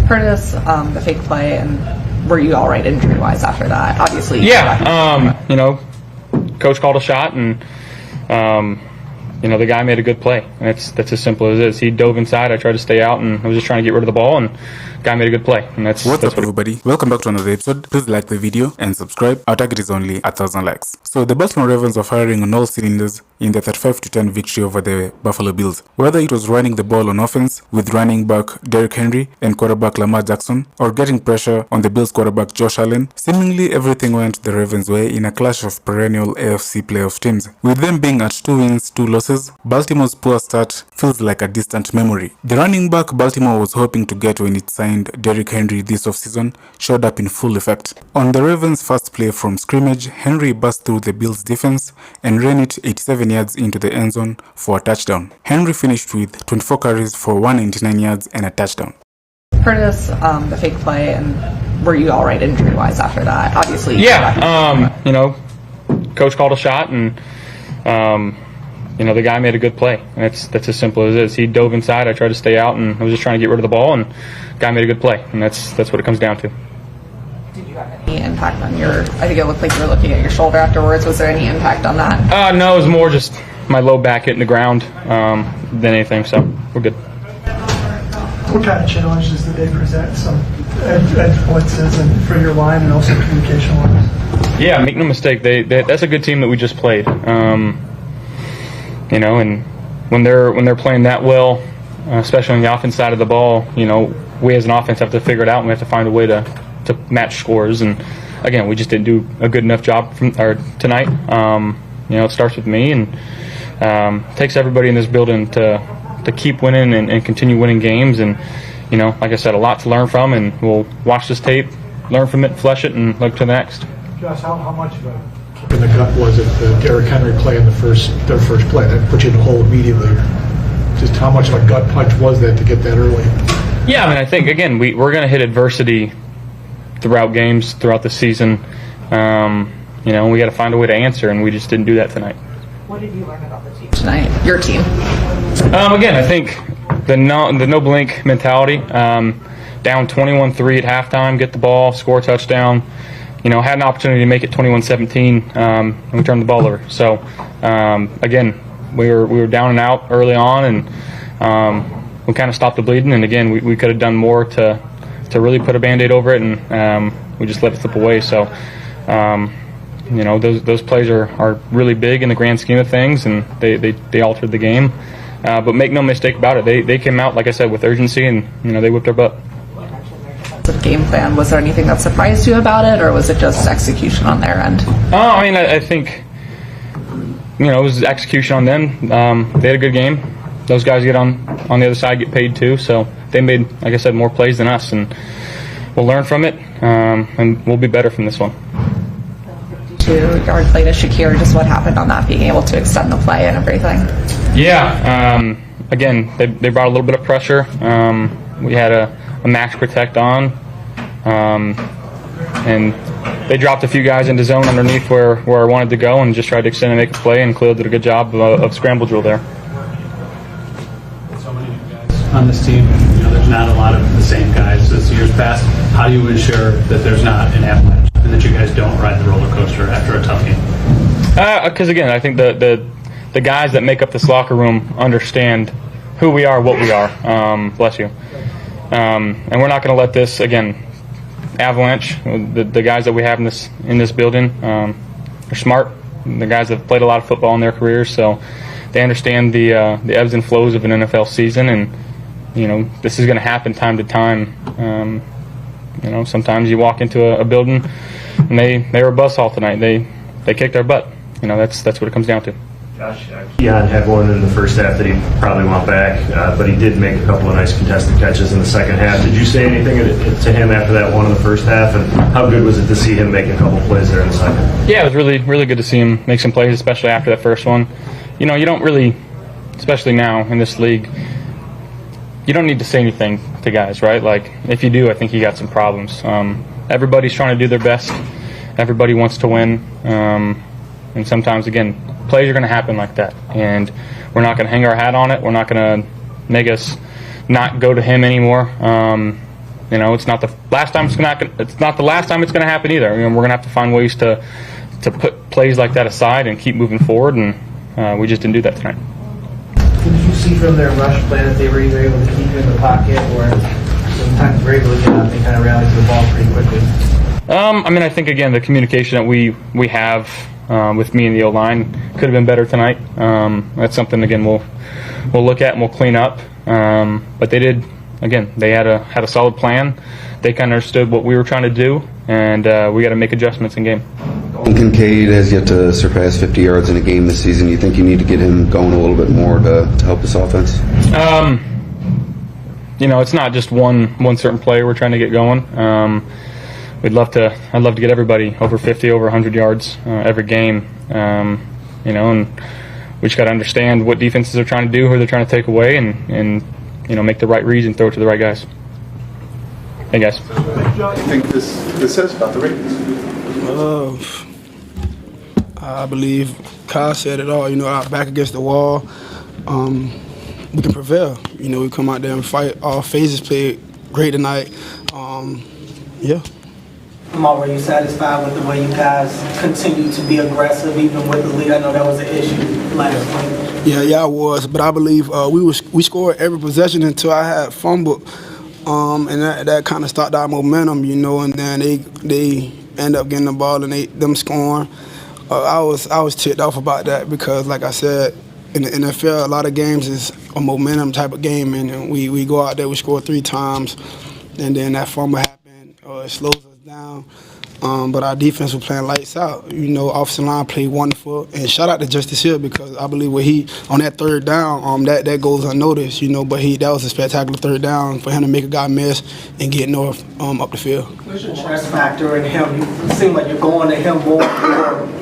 Heard of this, the fake play, and were you all right injury-wise after that? Obviously. Yeah. Coach called a shot, and the guy made a good play. And that's as simple as it is. He dove inside. I tried to stay out, and I was just trying to get rid of the ball, and guy made a good play. And What's up, everybody? Welcome back to another episode. Please like the video and subscribe. Our target is only 1,000 likes. So the Baltimore Ravens are firing on all cylinders in the 35-10 victory over the Buffalo Bills. Whether it was running the ball on offense with running back Derrick Henry and quarterback Lamar Jackson, or getting pressure on the Bills quarterback Josh Allen, seemingly everything went the Ravens' way in a clash of perennial AFC playoff teams. With them being at 2 wins, 2 losses, Baltimore's poor start feels like a distant memory. The running back Baltimore was hoping to get when it signed Derrick Henry this offseason showed up in full effect. On the Ravens' first play from scrimmage, Henry burst through the Bills' defense and ran it 87 yards into the end zone for a touchdown. Henry finished with 24 carries for 199 yards and a touchdown. Heard of this, the fake play, and were you all right injury-wise after that? Obviously. Yeah. Coach called a shot, and the guy made a good play. And that's as simple as it is. He dove inside. I tried to stay out, and I was just trying to get rid of the ball, and guy made a good play. And that's what it comes down to. Did you have any impact on I think it looked like you were looking at your shoulder afterwards. Was there any impact on that? No, it was more just my low back hitting the ground than anything, so we're good. What kind of challenges did they present? Some edge blitzes and for your line and also communication wise? Yeah, make no mistake. That's a good team that we just played. And when they're playing that well, especially on the offense side of the ball, we as an offense have to figure it out, and we have to find a way to match scores. And again, we just didn't do a good enough job tonight. It starts with me, and takes everybody in this building to keep winning and continue winning games. And like I said, a lot to learn from, and we'll watch this tape, learn from it, flesh it, and look to the next. Josh, how much of a kick in the gut was it the Derrick Henry play in their first play? That put you in the hole immediately. Just how much of a gut punch was that to get that early? Yeah, I think, again, we're going to hit adversity throughout games, throughout the season. We got to find a way to answer, and we just didn't do that tonight. What did you learn about the team tonight, your team? Again, I think the no blink mentality. Down 21-3 at halftime, get the ball, score a touchdown. Had an opportunity to make it 21-17, and we turned the ball over. So, again, we were down and out early on, and we kind of stopped the bleeding. And again, we could have done more to really put a Band-Aid over it, and we just let it slip away. So, those plays are really big in the grand scheme of things, and they altered the game. But make no mistake about it, they came out, like I said, with urgency, and they whipped our butt. The game plan, was there anything that surprised you about it, or was it just execution on their end? I think it was execution on them. They had a good game. Those guys get on the other side, get paid too, so they made, like I said, more plays than us, and we'll learn from it, and we'll be better from this one. 52-yard play to Shakir, just what happened on that, being able to extend the play and everything? Yeah, again, they brought a little bit of pressure. We had a max protect on, and they dropped a few guys into zone underneath where I wanted to go, and just tried to extend and make a play, and Khalil did a good job of scramble drill there. So many new guys on this team, there's not a lot of the same guys as years past. How do you ensure that there's not an avalanche and that you guys don't ride the roller coaster after a tough game? Because again, I think the guys that make up this locker room understand who we are, what we are. Bless you. And we're not going to let this, again, avalanche. The guys that we have in this building are smart. The guys that have played a lot of football in their careers, so they understand the ebbs and flows of an NFL season, and this is going to happen time to time. Sometimes you walk into a building and they were a buzzsaw tonight. They kicked our butt. That's what it comes down to. Josh, Keon had one in the first half that he probably want back, but he did make a couple of nice contested catches in the second half. Did you say anything to him after that one in the first half, and how good was it to see him make a couple plays there in the second? Yeah, it was really, really good to see him make some plays, especially after that first one. You don't really, especially now in this league, you don't need to say anything to guys, right? Like, if you do, I think you got some problems. Everybody's trying to do their best. Everybody wants to win. And sometimes, again, plays are going to happen like that. And we're not going to hang our hat on it. We're not going to make us not go to him anymore. You know, it's not the last time it's not the last time it's going to happen either. I mean, we're going to have to find ways to put plays like that aside and keep moving forward, and we just didn't do that tonight. Did you see from their rush play that they were either able to keep you in the pocket, or sometimes they were able to get out and they kind of rallied to the ball pretty quickly? I mean, I think again the communication that we have with me and the O-line could have been better tonight. That's something again we'll look at and we'll clean up. But they did. Again, they had a solid plan. They kind of understood what we were trying to do, and we got to make adjustments in game. Kincaid has yet to surpass 50 yards in a game this season. You think you need to get him going a little bit more to help this offense? You know, it's not just one certain player we're trying to get going. I'd love to get everybody over 50, over 100 yards every game. You know, and we just got to understand what defenses are trying to do, who they're trying to take away, and you know, make the right reads and throw it to the right guys. Hey guys. What do you think this says about the Ravens? I believe Kyle said it all. You know, our back against the wall, we can prevail. You know, we come out there and fight. All phases played great tonight. Yeah. Lamar, were you satisfied with the way you guys continue to be aggressive, even with the lead? I know that was an issue last week. Yeah, I was. But I believe we scored every possession until I had fumbled, and that kind of stopped our momentum, you know. And then they end up getting the ball and them scoring. I was ticked off about that because, like I said, in the NFL, a lot of games is a momentum type of game, and we go out there, we score 3 times, and then that fumble happened, it slows us down. But our defense was playing lights out. You know, offensive line played wonderful, and shout out to Justice Hill because I believe when he on that third down, that goes unnoticed. You know, but that was a spectacular third down for him to make a guy miss and get North up the field. What's your trust factor in him? You seem like you're going to him more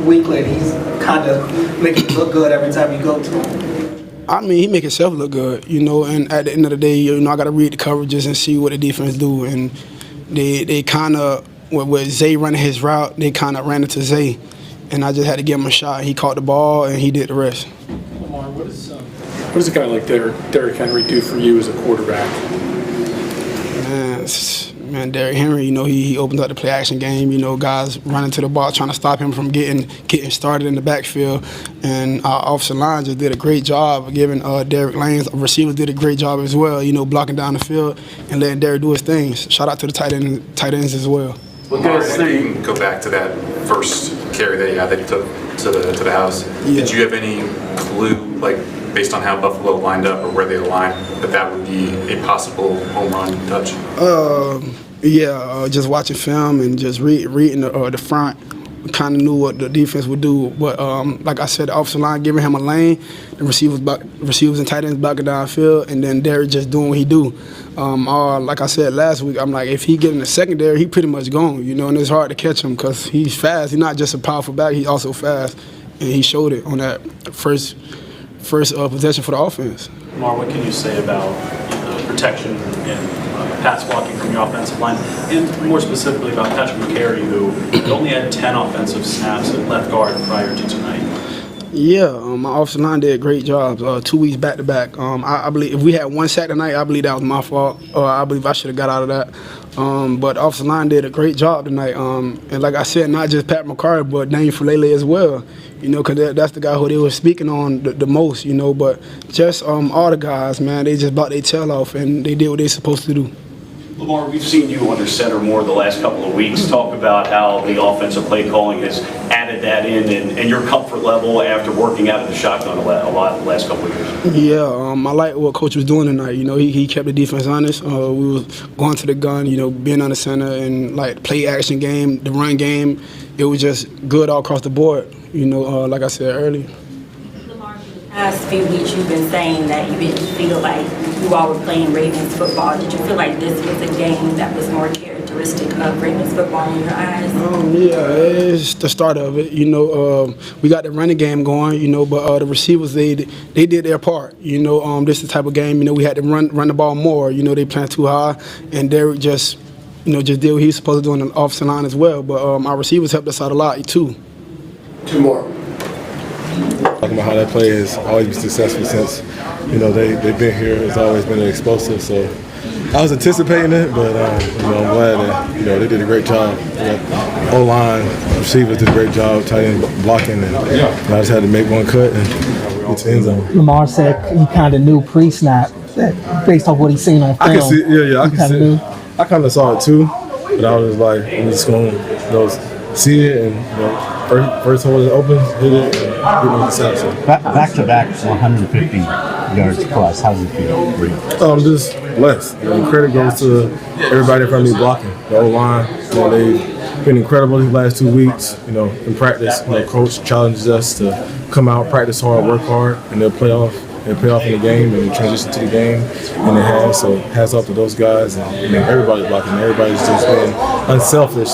weekly, and he's kind of making it look good every time you go to him. I mean, he make himself look good, you know, and at the end of the day, you know, I got to read the coverages and see what the defense do, and they kind of, with Zay running his route, they kind of ran into Zay, and I just had to give him a shot. He caught the ball, and he did the rest. Lamar, what does a guy like Derrick Henry do for you as a quarterback? Man, Derrick Henry, you know, he opens up the play-action game. You know, guys running to the ball, trying to stop him from getting started in the backfield. And our offensive line just did a great job of giving Derrick lanes. Receivers did a great job as well, you know, blocking down the field and letting Derrick do his things. Shout out to the tight ends as well. Lamar, when you go back to that first carry that you took to the house, did you have any clue, like based on how Buffalo lined up or where they aligned, that would be a possible home run touch? Just watching film and just reading the front, kind of knew what the defense would do. But like I said, the offensive line giving him a lane, the receivers and tight ends blocking downfield, and then Derrick just doing what he do. Like I said last week, I'm like, if he get in the secondary, he pretty much gone, you know, and it's hard to catch him because he's fast. He's not just a powerful back, he's also fast, and he showed it on that first possession for the offense. Lamar, what can you say about protection and pass blocking from your offensive line, and more specifically about Patrick McCary, who only had 10 offensive snaps at left guard prior to tonight? Yeah, my offensive line did a great job. 2 weeks back to back. I believe if we had 1 sack tonight, I believe that was my fault. I believe I should have got out of that. But the offensive line did a great job tonight. And like I said, not just Pat McCarty, but Daniel Fulele as well. You know, because that's the guy who they were speaking on the most. You know, but just all the guys, man, they just bought their tail off and they did what they're supposed to do. Lamar, we've seen you under center more the last couple of weeks. Talk about how the offensive play calling has added that in and your comfort level after working out of the shotgun a lot the last couple of years. Yeah, I like what Coach was doing tonight. You know, he kept the defense honest. We was going to the gun, you know, being on the center and like play action game, the run game. It was just good all across the board, you know, like I said earlier. Last few weeks you've been saying that you didn't feel like you all were playing Ravens football. Did you feel like this was a game that was more characteristic of Ravens football in your eyes? Yeah, it's the start of it. You know, we got the running game going, you know, but the receivers, they did their part. You know, this is the type of game, you know, we had to run the ball more. You know, they playing too high, and Derrick just did what he was supposed to do on the offensive line as well. But our receivers helped us out a lot, too. 2 more. Talking about how that play has always been successful since, you know, they've been here. It's always been explosive. So I was anticipating it, but I'm glad that they did a great job. O-line, receivers did a great job, tight end blocking, and I just had to make one cut and get to the end zone. Lamar said he kind of knew pre-snap that based off what he's seen on film. I can see, I can see. I kind of saw it too, but I was just like, I'm just going to see it and first hole is open, hit it, and get me the sack. Back-to-back 150 yards plus. How does it feel for you? Just blessed. Credit goes to everybody in front of me blocking. The O-line, they've been incredible these last 2 weeks. In practice, coach challenges us to come out, practice hard, work hard, and they'll pay off in the game and transition to the game, and it has. So hats off to those guys and everybody blocking. Everybody's just been unselfish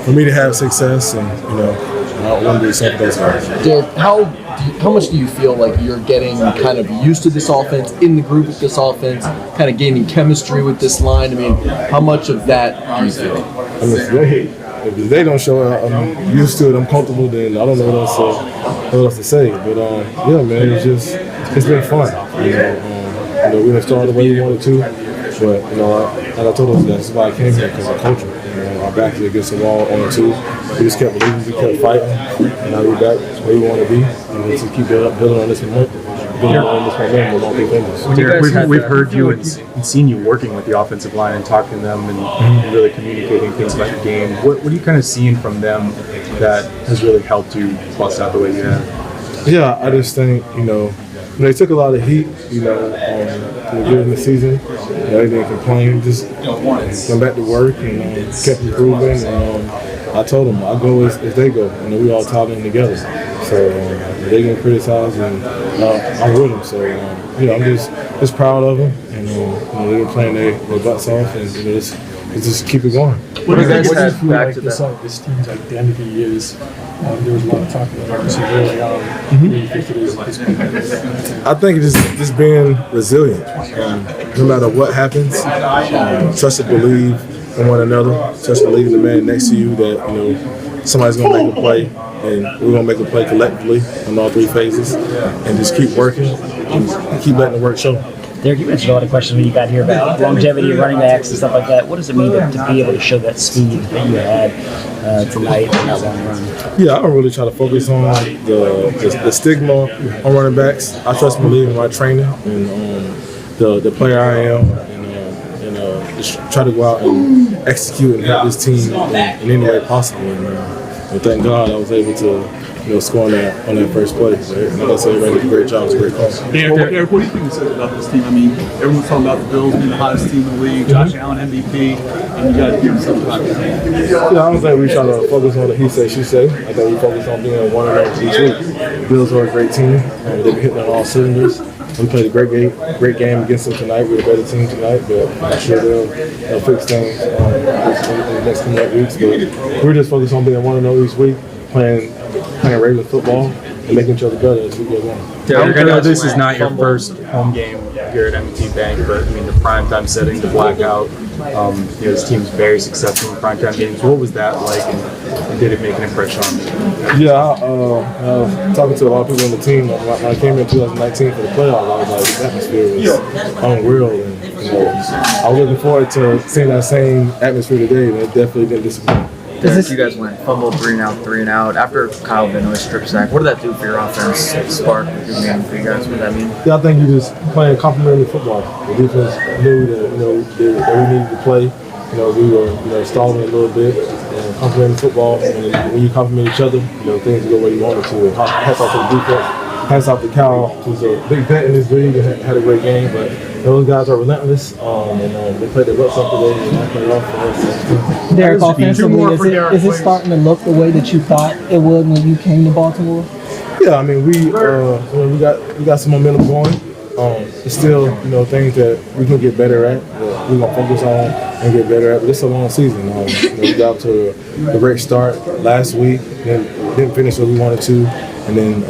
for me to have success, and I want to do the same for those guys. Derrick, how much do you feel like you're getting kind of used to this offense, in the group with this offense, kind of gaining chemistry with this line? I mean, how much of that do you feel? I mean, if they don't show up, I'm used to it, I'm comfortable, then I don't know what else to say. But yeah, man, it's been fun. We didn't start the way we wanted to, but like I told us, that's why I came here, because of culture. Our back is against the wall on 2. We just kept believing, we kept fighting, and now we're back where we want to be, and to keep building on this momentum. We've heard you and seen you working with the offensive line and talking to them and really communicating things about the game. What are you kind of seeing from them that has really helped you bust out the way you have? Yeah, I just think, they took a lot of heat, during the season. They didn't complain, just went back to work and kept improving. And I told them, I go as they go, and we all tied in together. So they get criticized, and I'm with them. So I'm just proud of them, and they've been playing their butts off, and just keep it going. What do you feel like this team's identity is? There was a lot of talk about this early on. What do you think it is? I think it's just being resilient. No matter what happens, trust and believe in one another. Trust and believe in the man next to you that somebody's going to make a play, and we're going to make a play collectively on all 3 phases, and just keep working and keep letting the work show. Derrick, you answered a lot of questions when you got here about longevity of running backs and stuff like that. What does it mean to be able to show that speed that you had tonight in that long run? Yeah, I don't really try to focus on the stigma on running backs. I trust and believe in my training and the player I am, and just try to go out and execute and help this team in any way possible. And thank God I was able to score on that first play. Like I said, everybody did a great job. It was a great call. Derrick, what do you think it says about this team? I mean, everyone's talking about the Bills being the hottest team in the league, Josh Allen MVP, and you got to give something about that. I don't think we try to focus on the he say, she say. I think we focus on being 1-0 each week. Bills are a great team. They've been hitting on all cylinders. We played a great game against them tonight. We're a better team tonight, but I'm sure they'll fix things in the next couple of weeks. But we're just focused on being 1-0 each week, playing regular football and making each other better as we go along. Derrick, I know this is not your first home game here at M&T Bank, but I mean the primetime setting, the blackout. This team's very successful in primetime games. What was that like, and did it make an impression on you? Yeah, I was talking to a lot of people on the team. When I came in 2019 for the playoffs, I was like, the atmosphere was unreal, and I was looking forward to seeing that same atmosphere today, and it definitely didn't disappoint. Derrick, you guys went fumble 3 and out after Kyle Benoit's strip sack. What did that do for your offense? Spark with your game for you guys? What did that mean? Yeah, I think you just playing complementary football. The defense knew that we needed to play. We were stalling a little bit and complementary football. And when you complement each other, things go where you want it to. Hats off to the defense. Hats off to Kyle, who's a big vet in this league and had a great game. But those guys are relentless, and they played their butts off today, and I played off for us. Derrick, offensively, is it starting to look the way that you thought it would when you came to Baltimore? Yeah, I mean we got some momentum going. It's still things that we can get better at. We're gonna focus on and get better at. But it's a long season. We got off to a great start last week, then didn't finish what we wanted to, and then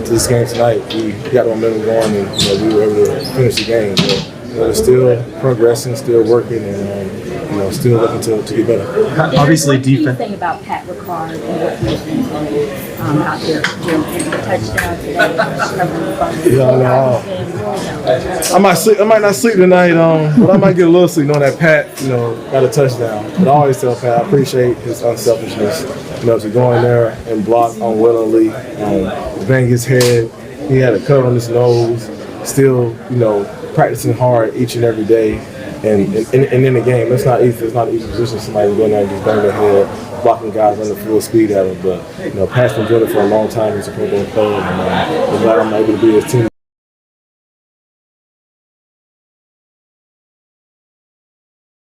this game tonight we got the momentum going, and we were able to finish the game. But, we're still progressing, still working, and still looking to get better. Obviously, defense. What do you think about Pat Ricard and what he's been doing out there? Getting the touchdown today. I might not sleep tonight, but I might get a little sleep knowing that Pat, got a touchdown. But I always tell Pat I appreciate his unselfishness. To go in there and block unwillingly, bang his head. He had a cut on his nose. Still, practicing hard each and every day. And in the game, it's not easy. It's not an easy position. Somebody going there and just bang their head, blocking guys under full speed at him. But Pat's been doing it for a long time. He's a Pro Bowl player, and I'm glad I'm able to be his teammate.